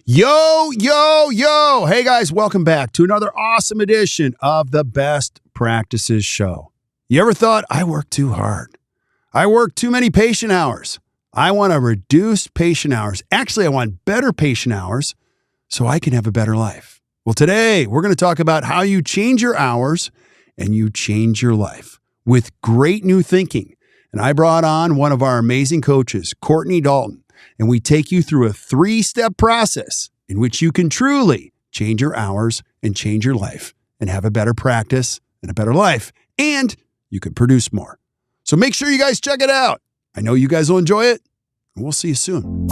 Yo, yo, yo. Hey, guys, welcome back to another awesome edition of the Best Practices Show. You ever thought, I work too hard? I work too many patient hours. I want to reduce patient hours. Actually, I want better patient hours so I can have a better life. Well, today we're going to talk about how you change your hours and you change your life with great new thinking. And I brought on one of our amazing coaches, Courtney Dalton. And we take you through a 3-step process in which you can truly change your hours and change your life and have a better practice and a better life. And you can produce more. So make sure you guys check it out. I know you guys will enjoy it. And we'll see you soon.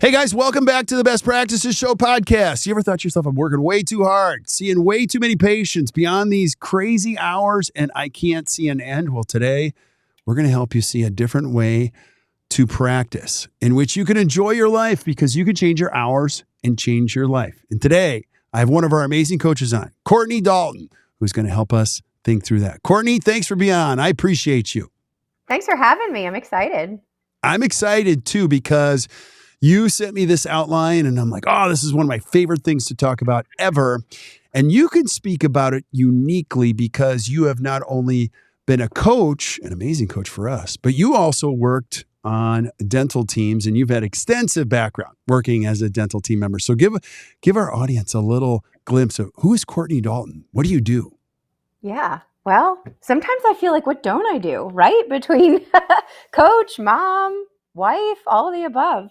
Hey guys, welcome back to the Best Practices Show podcast. You ever thought to yourself, I'm working way too hard, seeing way too many patients beyond these crazy hours, and I can't see an end? Well, today we're going to help you see a different way to practice in which you can enjoy your life because you can change your hours and change your life. And today I have one of our amazing coaches on, Courtney Dalton, who's going to help us think through that. Courtney, thanks for being on. I appreciate you. Thanks for having me. I'm excited. I'm excited too because you sent me this outline and I'm like, oh, this is one of my favorite things to talk about ever. And you can speak about it uniquely because you have not only been a coach, an amazing coach for us, but you also worked on dental teams and you've had extensive background working as a dental team member. So give our audience a little glimpse of who is Courtney Dalton? What do you do? Yeah. Well, sometimes I feel like, what don't I do, right? Between coach, mom, wife, all of the above.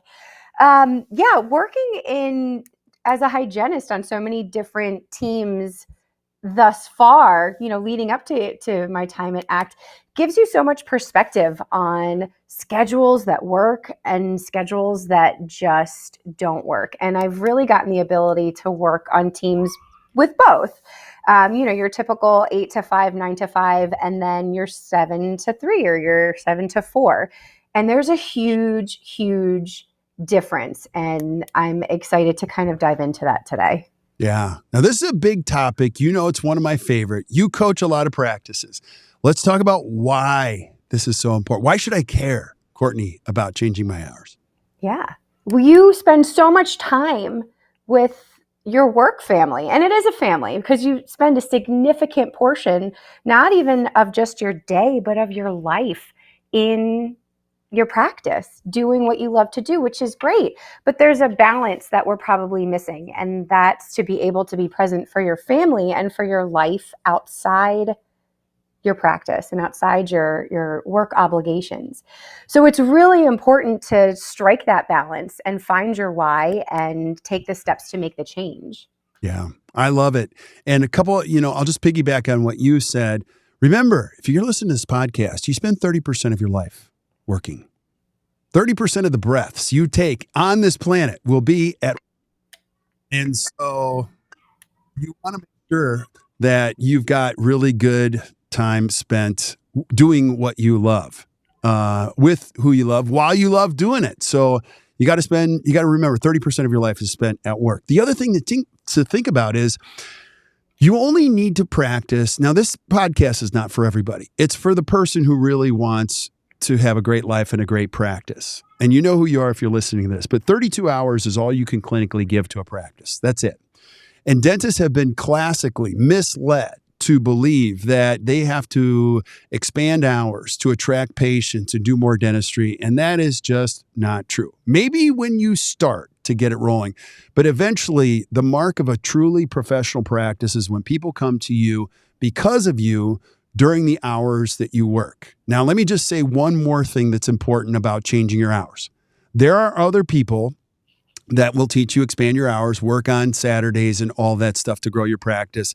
Working as a hygienist on so many different teams thus far, leading up to my time at ACT, gives you so much perspective on schedules that work and schedules that just don't work. And I've really gotten the ability to work on teams with both. Your typical 8 to 5, 9 to 5, and then your 7 to 3 or your 7 to 4. And there's a huge, huge difference. And I'm excited to kind of dive into that today. Yeah. Now, this is a big topic. It's one of my favorite. You coach a lot of practices. Let's talk about why this is so important. Why should I care, Courtney, about changing my hours? Yeah. Well, you spend so much time with your work family, and it is a family because you spend a significant portion, not even of just your day, but of your life in your practice, doing what you love to do, which is great. But there's a balance that we're probably missing, and that's to be able to be present for your family and for your life outside your practice and outside your work obligations. So it's really important to strike that balance and find your why and take the steps to make the change. Yeah, I love it. And a couple, I'll just piggyback on what you said. Remember, if you're listening to this podcast, you spend 30% of your life working. 30% of the breaths you take on this planet will be at. And so you want to make sure that you've got really good time spent doing what you love, with who you love while you love doing it. So you got to remember 30% of your life is spent at work. The other thing to think about is you only need to practice. Now, this podcast is not for everybody. It's for the person who really wants to have a great life and a great practice. And you know who you are if you're listening to this, but 32 hours is all you can clinically give to a practice. That's it. And dentists have been classically misled to believe that they have to expand hours to attract patients and do more dentistry. And that is just not true. Maybe when you start to get it rolling, but eventually the mark of a truly professional practice is when people come to you because of you during the hours that you work. Now, let me just say one more thing that's important about changing your hours. There are other people that will teach you expand your hours, work on Saturdays and all that stuff to grow your practice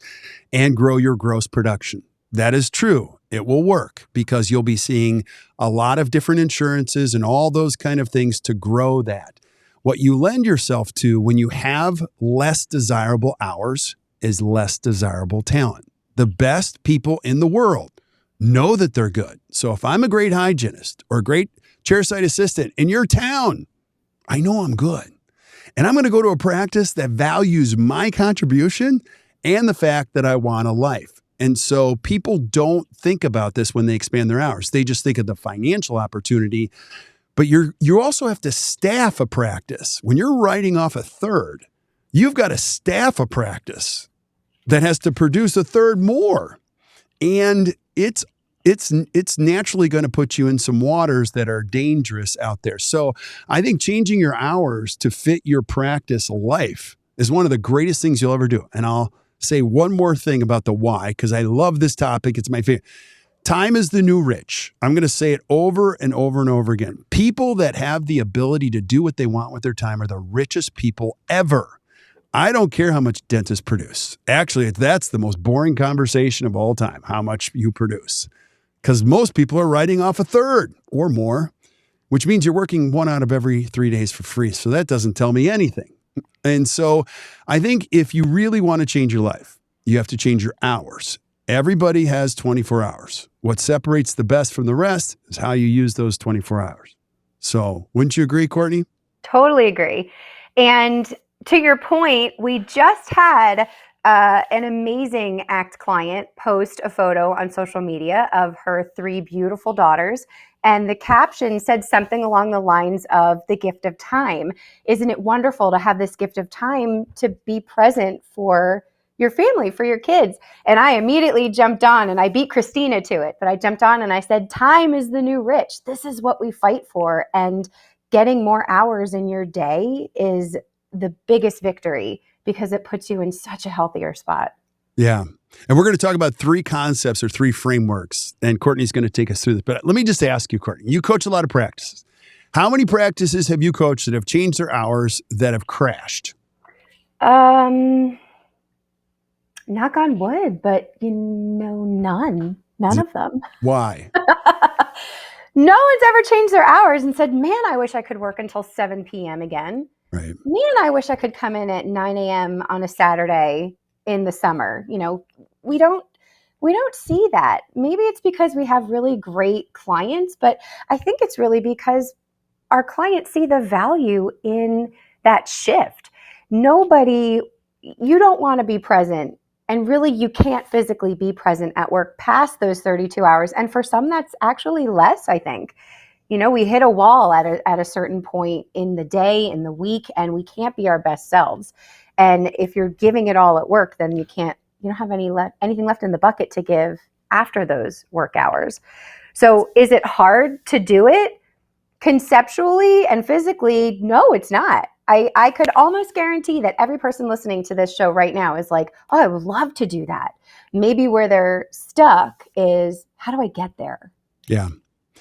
and grow your gross production. That is true. It will work because you'll be seeing a lot of different insurances and all those kind of things to grow that. What you lend yourself to when you have less desirable hours is less desirable talent. The best people in the world know that they're good. So if I'm a great hygienist or a great chairside assistant in your town, I know I'm good. And I'm going to go to a practice that values my contribution and the fact that I want a life. And so people don't think about this when they expand their hours. They just think of the financial opportunity. But you also have to staff a practice. When you're writing off a third, you've got to staff a practice that has to produce a third more. And it's naturally going to put you in some waters that are dangerous out there. So I think changing your hours to fit your practice life is one of the greatest things you'll ever do. And I'll say one more thing about the why, because I love this topic. It's my favorite. Time is the new rich. I'm going to say it over and over and over again. People that have the ability to do what they want with their time are the richest people ever. I don't care how much dentists produce. Actually, that's the most boring conversation of all time, how much you produce. Because most people are writing off a third or more, which means you're working 1 out of every 3 days for free. So that doesn't tell me anything. And so I think if you really want to change your life, you have to change your hours. Everybody has 24 hours. What separates the best from the rest is how you use those 24 hours. So wouldn't you agree, Courtney? Totally agree. And to your point, we just had an amazing ACT client post a photo on social media of her 3 beautiful daughters. And the caption said something along the lines of the gift of time. Isn't it wonderful to have this gift of time to be present for your family, for your kids? And I immediately jumped on, and I beat Christina to it, but I jumped on and I said, time is the new rich. This is what we fight for. And getting more hours in your day is the biggest victory because it puts you in such a healthier spot. Yeah. And we're going to talk about 3 concepts or 3 frameworks, and Courtney's going to take us through this. But let me just ask you, Courtney, you coach a lot of practices. How many practices have you coached that have changed their hours that have crashed? Knock on wood, but none of them. Why? No one's ever changed their hours and said, man, I wish I could work until 7 p.m. again. Right. Man, I wish I could come in at 9 a.m. on a Saturday in the summer. We don't see that. Maybe it's because we have really great clients, but I think it's really because our clients see the value in that shift. You don't want to be present. And really, you can't physically be present at work past those 32 hours. And for some, that's actually less, I think. We hit a wall at a certain point in the day, in the week, and we can't be our best selves. And if you're giving it all at work, then you don't have anything left in the bucket to give after those work hours. So is it hard to do it conceptually and physically? No, it's not. I could almost guarantee that every person listening to this show right now is like, oh, I would love to do that. Maybe where they're stuck is, how do I get there? Yeah.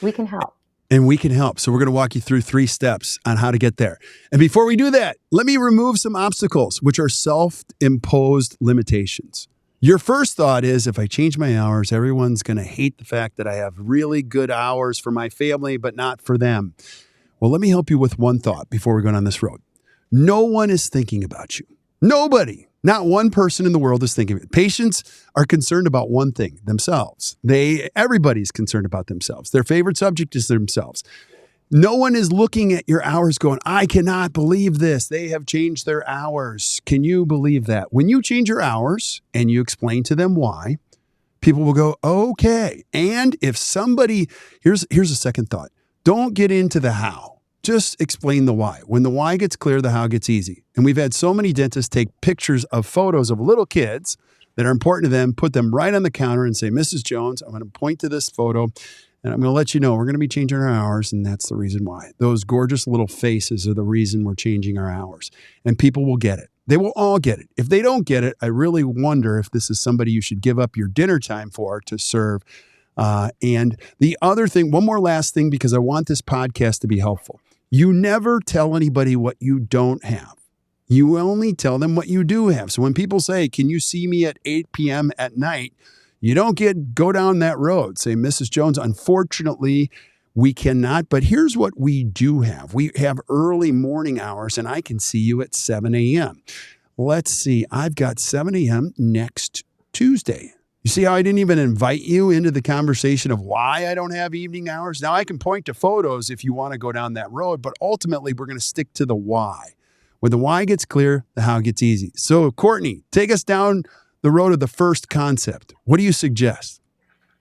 We can help. And we can help. So we're going to walk you through 3 steps on how to get there. And before we do that, let me remove some obstacles, which are self-imposed limitations. Your first thought is, if I change my hours, everyone's going to hate the fact that I have really good hours for my family, but not for them. Well, let me help you with one thought before we go on this road. No one is thinking about you. Nobody. Not one person in the world is thinking of it. Patients are concerned about one thing, themselves. Everybody's concerned about themselves. Their favorite subject is themselves. No one is looking at your hours going, I cannot believe this. They have changed their hours. Can you believe that? When you change your hours and you explain to them why, people will go, okay. And if somebody, here's a second thought. Don't get into the how. Just explain the why. When the why gets clear, the how gets easy. And we've had so many dentists take pictures of photos of little kids that are important to them, put them right on the counter and say, Mrs. Jones, I'm going to point to this photo and I'm going to let you know we're going to be changing our hours. And that's the reason why. Those gorgeous little faces are the reason we're changing our hours. And people will get it. They will all get it. If they don't get it, I really wonder if this is somebody you should give up your dinner time for to serve. And the other thing, one more last thing, because I want this podcast to be helpful. You never tell anybody what you don't have. You only tell them what you do have. So when people say, can you see me at 8 p.m. at night? You don't go down that road. Say, Mrs. Jones, unfortunately, We cannot, but here's what we do have. We have early morning hours, and I can see you at 7 a.m. Let's see. I've got 7 a.m. next Tuesday. You see how I didn't even invite you into the conversation of why I don't have evening hours? Now, I can point to photos if you want to go down that road, but ultimately, we're going to stick to the why. When the why gets clear, the how gets easy. So, Courtney, take us down the road of the first concept. What do you suggest?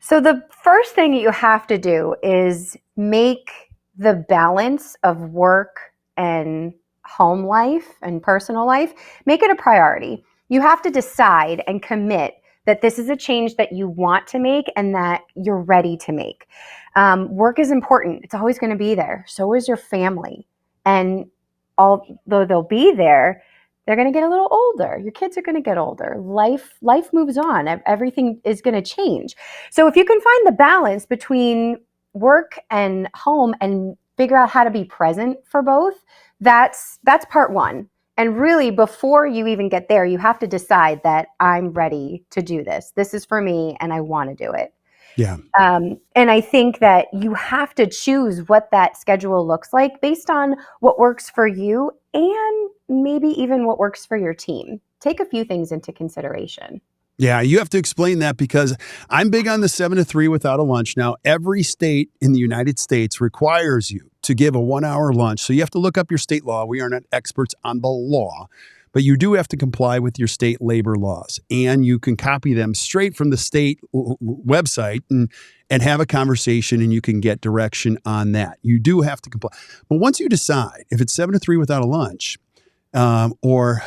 So the first thing you have to do is make the balance of work and home life and personal life, make it a priority. You have to decide and commit that this is a change that you want to make and that you're ready to make. Work is important. It's always going to be there. So is your family. And although they'll be there, they're going to get a little older. Your kids are going to get older. Life moves on. Everything is going to change. So if you can find the balance between work and home and figure out how to be present for both, that's part one. And really, before you even get there, you have to decide that I'm ready to do this. This is for me, and I want to do it. Yeah. And I think that you have to choose what that schedule looks like based on what works for you and maybe even what works for your team. Take a few things into consideration. Yeah, you have to explain that because I'm big on the 7 to 3 without a lunch. Now, every state in the United States requires you to give a 1-hour lunch. So you have to look up your state law. We are not experts on the law, but you do have to comply with your state labor laws. And you can copy them straight from the state website and have a conversation, and you can get direction on that. You do have to comply. But once you decide if it's 7 to 3 without a lunch, or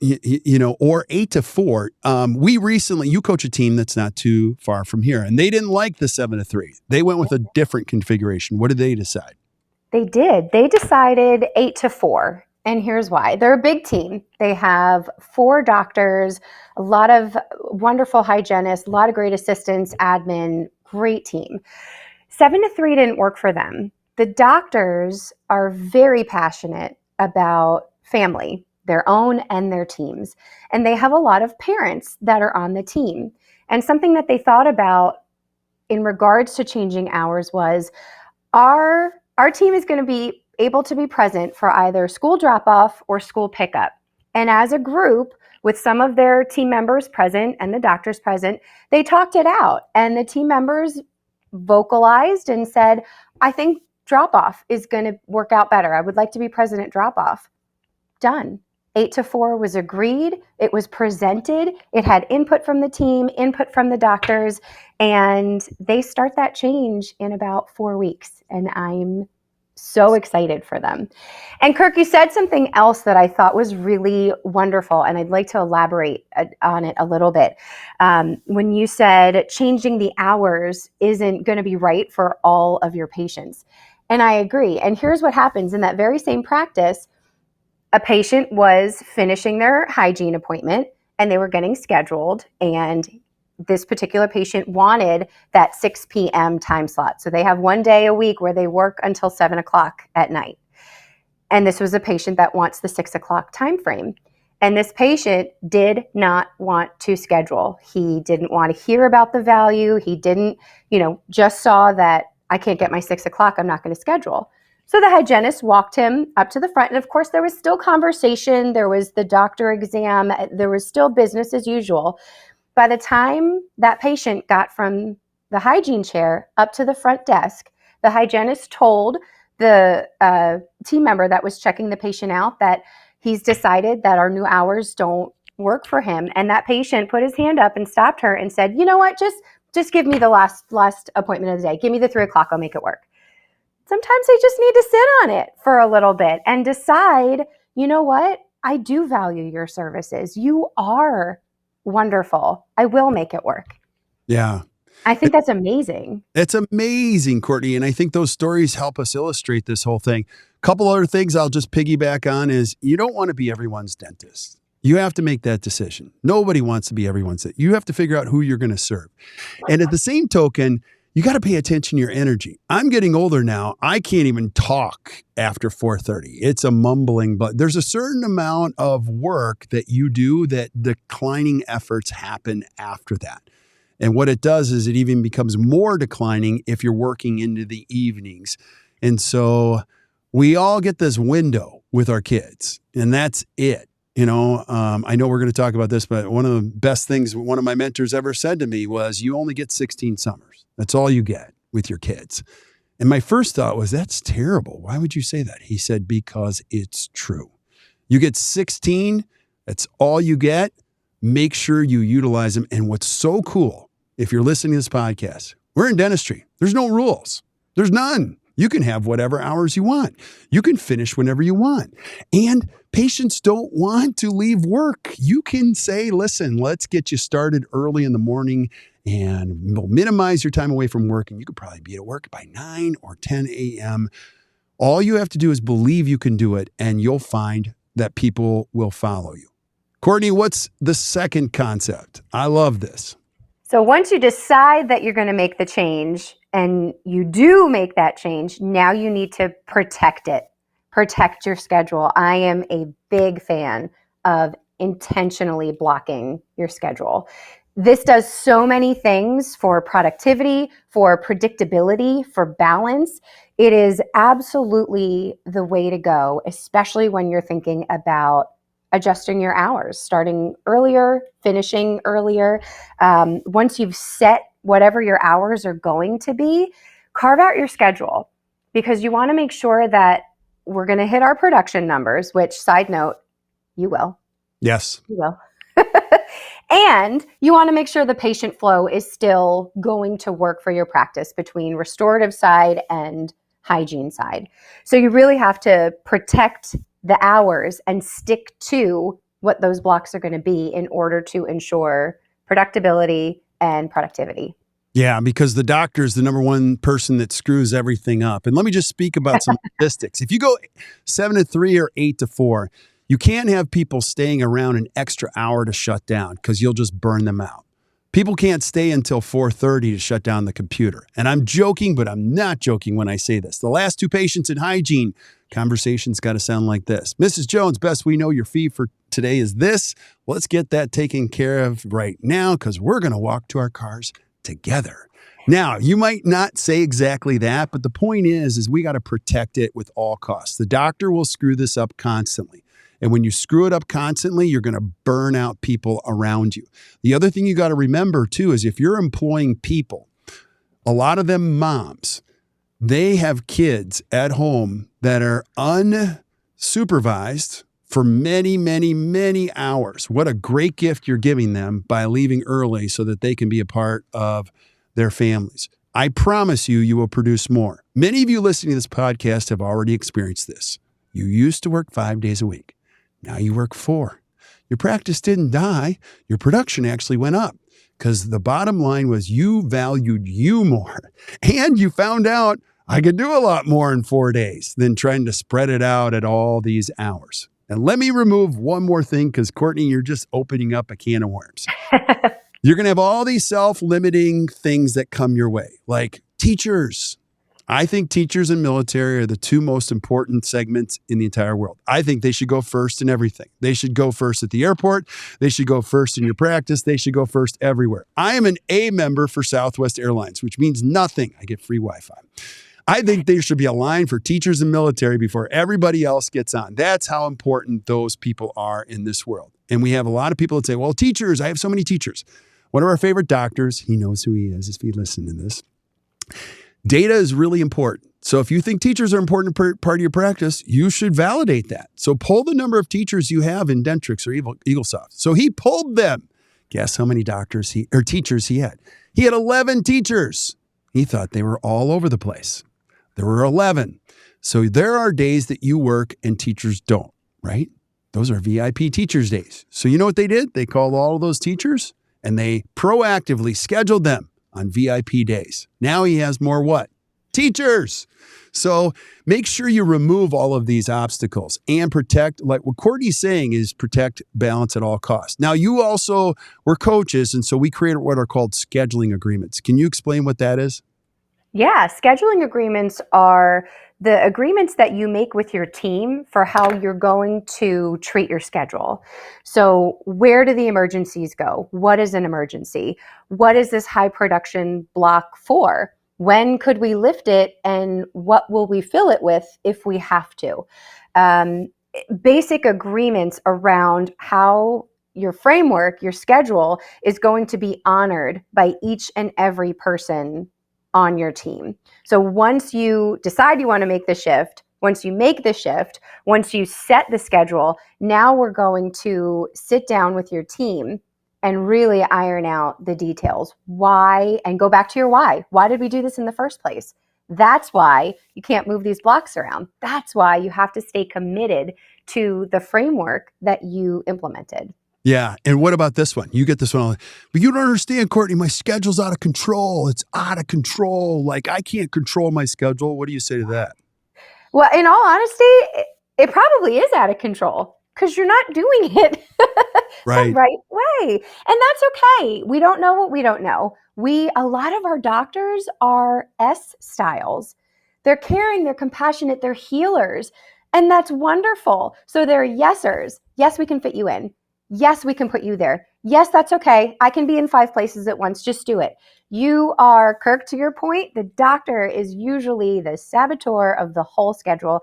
8 to 4. You coach a team that's not too far from here, and they didn't like the 7 to 3. They went with a different configuration. What did they decide? They did. They decided 8 to 4. And here's why. They're a big team. They have 4 doctors, a lot of wonderful hygienists, a lot of great assistants, admin, great team. 7 to 3 didn't work for them. The doctors are very passionate about family, their own and their teams. And they have a lot of parents that are on the team. And something that they thought about in regards to changing hours was our team is going to be able to be present for either school drop-off or school pickup. And as a group, with some of their team members present and the doctors present, they talked it out. And the team members vocalized and said, I think drop-off is going to work out better. I would like to be present at drop-off. Done. 8 to 4 was agreed. It was presented. It had input from the team, input from the doctors, and they start that change in about 4 weeks. And I'm so excited for them. And Kirk, you said something else that I thought was really wonderful, and I'd like to elaborate on it a little bit. When you said changing the hours isn't going to be right for all of your patients. And I agree. And here's what happens in that very same practice. A patient was finishing their hygiene appointment and they were getting scheduled, and this particular patient wanted that 6 p.m. time slot. So they have one day a week where they work until 7 o'clock at night. And this was a patient that wants the 6 o'clock time frame. And this patient did not want to schedule. He didn't want to hear about the value. He didn't, just saw that I can't get my 6 o'clock. I'm not going to schedule. So the hygienist walked him up to the front. And of course, there was still conversation. There was the doctor exam. There was still business as usual. By the time that patient got from the hygiene chair up to the front desk, the hygienist told the team member that was checking the patient out that he's decided that our new hours don't work for him. And that patient put his hand up and stopped her and said, you know what, just give me the last appointment of the day. Give me the 3 o'clock. I'll make it work. Sometimes they just need to sit on it for a little bit and decide, you know what, I do value your services. You are wonderful. I will make it work. Yeah. I think that's amazing. It's amazing, Courtney. And I think those stories help us illustrate this whole thing. A couple other things I'll just piggyback on is you don't want to be everyone's dentist. You have to make that decision. Nobody wants to be everyone's dentist. You have to figure out who you're going to serve. And at the same token, you got to pay attention to your energy. I'm getting older now. I can't even talk after 4:30. It's a mumbling, but there's a certain amount of work that you do that declining efforts happen after that. And what it does is it even becomes more declining if you're working into the evenings. And so we all get this window with our kids, and that's it. I know we're going to talk about this, but one of the best things one of my mentors ever said to me was, you only get 16 summers. That's all you get with your kids. And my first thought was, that's terrible. Why would you say that? He said, because it's true. You get 16. That's all you get. Make sure you utilize them. And what's so cool, if you're listening to this podcast, we're in dentistry. There's no rules. There's none. You can have whatever hours you want. You can finish whenever you want. And patients don't want to leave work. You can say, listen, let's get you started early in the morning and we'll minimize your time away from work. And you could probably be at work by 9 or 10 a.m. All you have to do is believe you can do it, and you'll find that people will follow you. Courtney, what's the second concept? I love this. So once you decide that you're going to make the change and you do make that change, now you need to protect it. Protect your schedule. I am a big fan of intentionally blocking your schedule. This does so many things for productivity, for predictability, for balance. It is absolutely the way to go, especially when you're thinking about adjusting your hours, starting earlier, finishing earlier. Once you've set whatever your hours are going to be, carve out your schedule, because you want to make sure that we're going to hit our production numbers, which, side note, you will. Yes. You will. And you want to make sure the patient flow is still going to work for your practice between restorative side and hygiene side. So you really have to protect the hours and stick to what those blocks are going to be in order to ensure predictability and productivity. Yeah, because the doctor is the number one person that screws everything up. And let me just speak about some statistics. If you go 7 to 3 or 8 to 4, you can't have people staying around an extra hour to shut down because you'll just burn them out. People can't stay until 4:30 to shut down the computer. And I'm joking, but I'm not joking when I say this. The last 2 patients in hygiene, conversation's got to sound like this. Mrs. Jones, best we know your fee for today is this. Let's get that taken care of right now because we're going to walk to our cars together. Now, you might not say exactly that, but the point is we got to protect it with all costs. The doctor will screw this up constantly. And when you screw it up constantly, you're going to burn out people around you. The other thing you got to remember too is if you're employing people, a lot of them moms, they have kids at home that are unsupervised for many, many, many hours. What a great gift you're giving them by leaving early so that they can be a part of their families. I promise you, you will produce more. Many of you listening to this podcast have already experienced this. You used to work 5 days a week. Now you work 4. Your practice didn't die. Your production actually went up because the bottom line was you valued you more. And you found out I could do a lot more in 4 days than trying to spread it out at all these hours. And let me remove one more thing because, Courtney, you're just opening up a can of worms. You're going to have all these self-limiting things that come your way, like teachers. I think teachers and military are the 2 most important segments in the entire world. I think they should go first in everything. They should go first at the airport. They should go first in your practice. They should go first everywhere. I am an A member for Southwest Airlines, which means nothing. I get free Wi-Fi. I think there should be a line for teachers and military before everybody else gets on. That's how important those people are in this world. And we have a lot of people that say, well, teachers, I have so many teachers. One of our favorite doctors, he knows who he is if you listen to this. Data is really important. So if you think teachers are an important part of your practice, you should validate that. So pull the number of teachers you have in Dentrix or EagleSoft. So he pulled them. Guess how many teachers he had? He had 11 teachers. He thought they were all over the place. There were 11. So there are days that you work and teachers don't, right? Those are VIP teachers days. So you know what they did? They called all of those teachers and they proactively scheduled them on VIP days. Now he has more what? Teachers. So make sure you remove all of these obstacles and protect, like what Courtney's saying is protect balance at all costs. Now you also were coaches, and so we created what are called scheduling agreements. Can you explain what that is? Yeah, scheduling agreements are the agreements that you make with your team for how you're going to treat your schedule. So where do the emergencies go? What is an emergency? What is this high production block for? When could we lift it, and what will we fill it with if we have to? Basic agreements around how your framework, your schedule is going to be honored by each and every person on your team. So once you decide you want to make the shift, once you make the shift, once you set the schedule, now we're going to sit down with your team and really iron out the details. Why, and go back to your why. Why did we do this in the first place? That's why you can't move these blocks around. That's why you have to stay committed to the framework that you implemented. Yeah. And what about this one? You get this one. But you don't understand, Courtney, my schedule's out of control. It's out of control. Like, I can't control my schedule. What do you say to that? Well, in all honesty, it probably is out of control because you're not doing it Right. the right way. And that's okay. We don't know what we don't know. A lot of our doctors are S styles. They're caring, they're compassionate, they're healers. And that's wonderful. So they're yesers. Yes, we can fit you in. Yes, we can put you there. Yes, that's okay. I can be in 5 places at once. Just do it. You are, Kirk, to your point, the doctor is usually the saboteur of the whole schedule,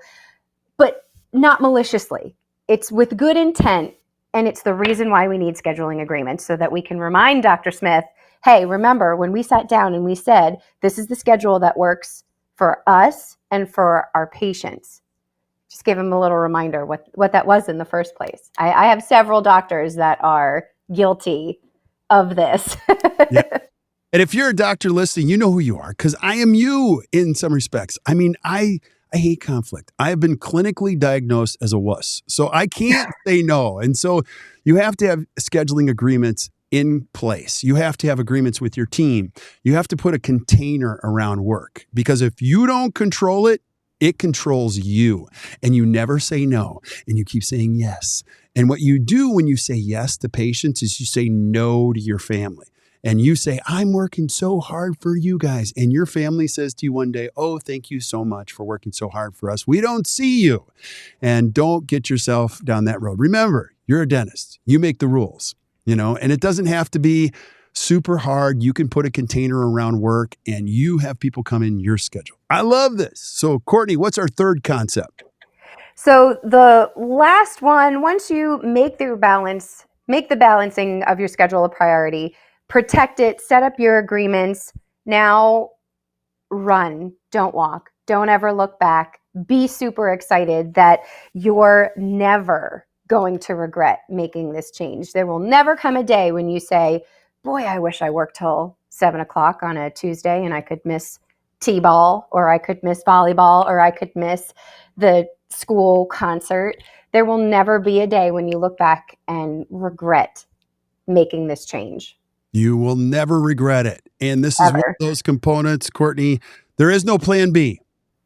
but not maliciously. It's with good intent, and it's the reason why we need scheduling agreements so that we can remind Dr. Smith, hey, remember when we sat down and we said, this is the schedule that works for us and for our patients. Just give him a little reminder what that was in the first place. I have several doctors that are guilty of this. Yeah. And if you're a doctor listening, you know who you are, because I am you in some respects. I mean, I hate conflict. I have been clinically diagnosed as a wuss, so I can't say no. And so you have to have scheduling agreements in place. You have to have agreements with your team. You have to put a container around work, because if you don't control it, it controls you, and you never say no, and you keep saying yes. And what you do when you say yes to patients is you say no to your family. And you say, I'm working so hard for you guys. And your family says to you one day, oh, thank you so much for working so hard for us. We don't see you. And don't get yourself down that road. Remember, you're a dentist. You make the rules, and it doesn't have to be super hard. You can put a container around work and you have people come in your schedule. I love this. So, Courtney, what's our third concept? So the last one, once you make the balancing of your schedule a priority, protect it, set up your agreements. Now run, don't walk, don't ever look back. Be super excited that you're never going to regret making this change. There will never come a day when you say, boy, I wish I worked till 7:00 on a Tuesday and I could miss T-ball, or I could miss volleyball, or I could miss the school concert. There will never be a day when you look back and regret making this change. You will never regret it. And this is one of those components, Courtney. There is no plan B.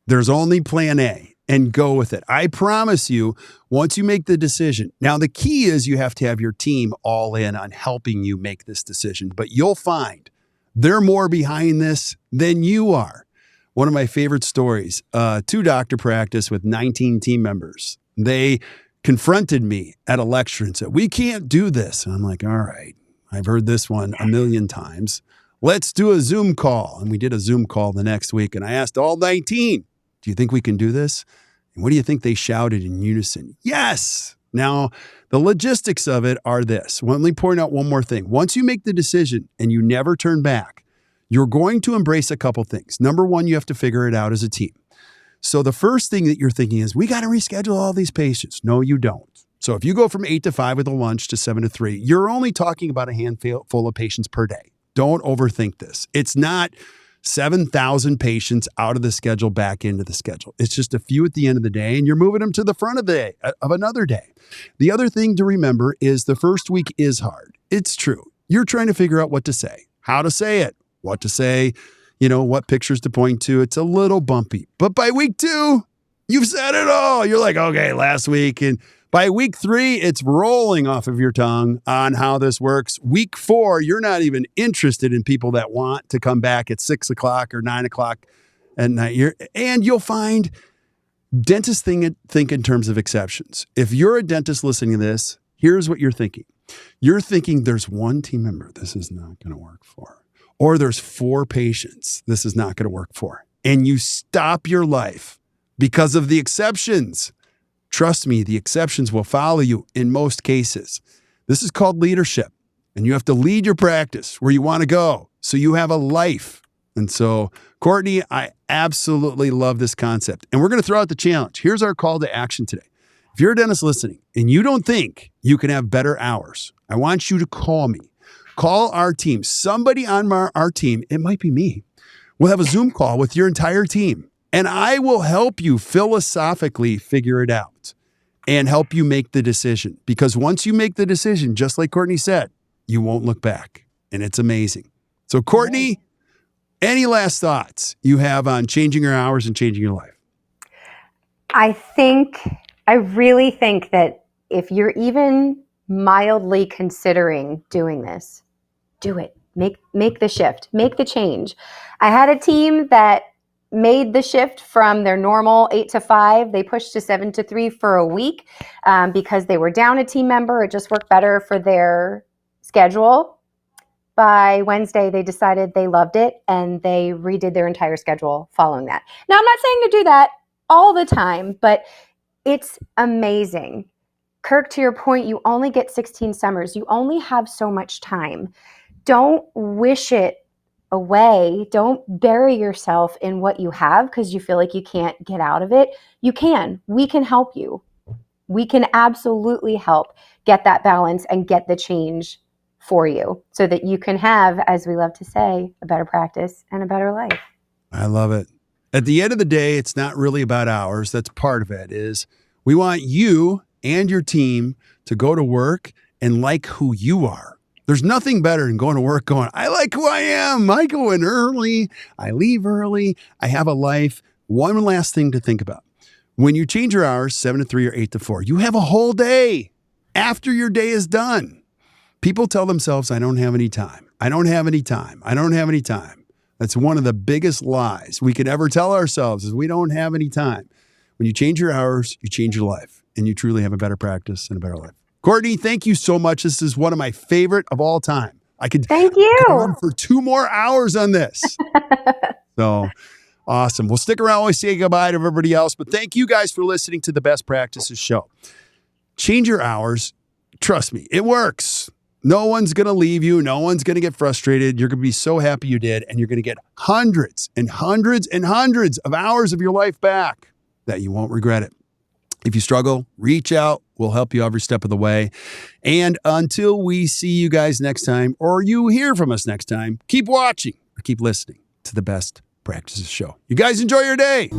There's only plan A, and go with it. I promise you, once you make the decision. Now, the key is you have to have your team all in on helping you make this decision, but you'll find they're more behind this than you are. One of my favorite stories, 2-doctor practice with 19 team members. They confronted me at a lecture and said, we can't do this. And I'm like, all right, I've heard this one a million times. Let's do a Zoom call. And we did a Zoom call the next week. And I asked all 19, do you think we can do this? And what do you think they shouted in unison? Yes. Now, the logistics of it are this. Let me point out one more thing. Once you make the decision and you never turn back, you're going to embrace a couple things. Number one, you have to figure it out as a team. So the first thing that you're thinking is, we got to reschedule all these patients. No, you don't. So if you go from 8 to 5 with a lunch to 7 to 3, you're only talking about a handful of patients per day. Don't overthink this. It's not 7,000 patients out of the schedule back into the schedule. It's just a few at the end of the day, and you're moving them to the front of another day. The other thing to remember is the first week is hard. It's true. You're trying to figure out what to say, how to say it, what to say, what pictures to point to. It's a little bumpy. But by week 2, you've said it all. You're like, okay, last week. And by week 3, it's rolling off of your tongue on how this works. Week 4, you're not even interested in people that want to come back at 6 o'clock or 9 o'clock at night. And you'll find Dentists think in terms of exceptions. If you're a dentist listening to this, here's what you're thinking. You're thinking there's one team member this is not going to work for, or there's 4 patients this is not going to work for, and you stop your life because of the exceptions. Trust me, the exceptions will follow you in most cases. This is called leadership, and you have to lead your practice where you want to go so you have a life. And so, Courtney, I absolutely love this concept. And we're going to throw out the challenge. Here's our call to action today. If you're a dentist listening and you don't think you can have better hours, I want you to call me. Call our team. Somebody on our team, it might be me, we'll have a Zoom call with your entire team. And I will help you philosophically figure it out and help you make the decision. Because once you make the decision, just like Courtney said, you won't look back. And it's amazing. So, Courtney, any last thoughts you have on changing your hours and changing your life? I really think that if you're even mildly considering doing this, do it. Make the shift. Make the change. I had a team that made the shift from their normal 8 to 5. They pushed to 7 to 3 for a week because they were down a team member. It just worked better for their schedule. By Wednesday, they decided they loved it and they redid their entire schedule following that. Now, I'm not saying to do that all the time, but it's amazing. Kirk, to your point, you only get 16 summers. You only have so much time. Don't wish it away. Don't bury yourself in what you have because you feel like you can't get out of it. You can. We can help you. We can absolutely help get that balance and get the change for you so that you can have, as we love to say, a better practice and a better life. I love it. At the end of the day, it's not really about hours. That's part of it. Is we want you and your team to go to work and like who you are. There's nothing better than going to work going, I like who I am. I go in early. I leave early. I have a life. One last thing to think about. When you change your hours, 7 to 3 or 8 to 4, you have a whole day after your day is done. People tell themselves, I don't have any time. I don't have any time. I don't have any time. That's one of the biggest lies we could ever tell ourselves is we don't have any time. When you change your hours, you change your life, and you truly have a better practice and a better life. Courtney, thank you so much. This is one of my favorite of all time. Thank you. Go on for 2 more hours on this. So awesome. We'll stick around. We say goodbye to everybody else, but thank you guys for listening to the Best Practices Show. Change your hours. Trust me, it works. No one's going to leave you. No one's going to get frustrated. You're going to be so happy you did, and you're going to get hundreds and hundreds and hundreds of hours of your life back that you won't regret it. If you struggle, reach out. We'll help you every step of the way. And until we see you guys next time, or you hear from us next time, keep watching or keep listening to the Best Practices Show. You guys enjoy your day.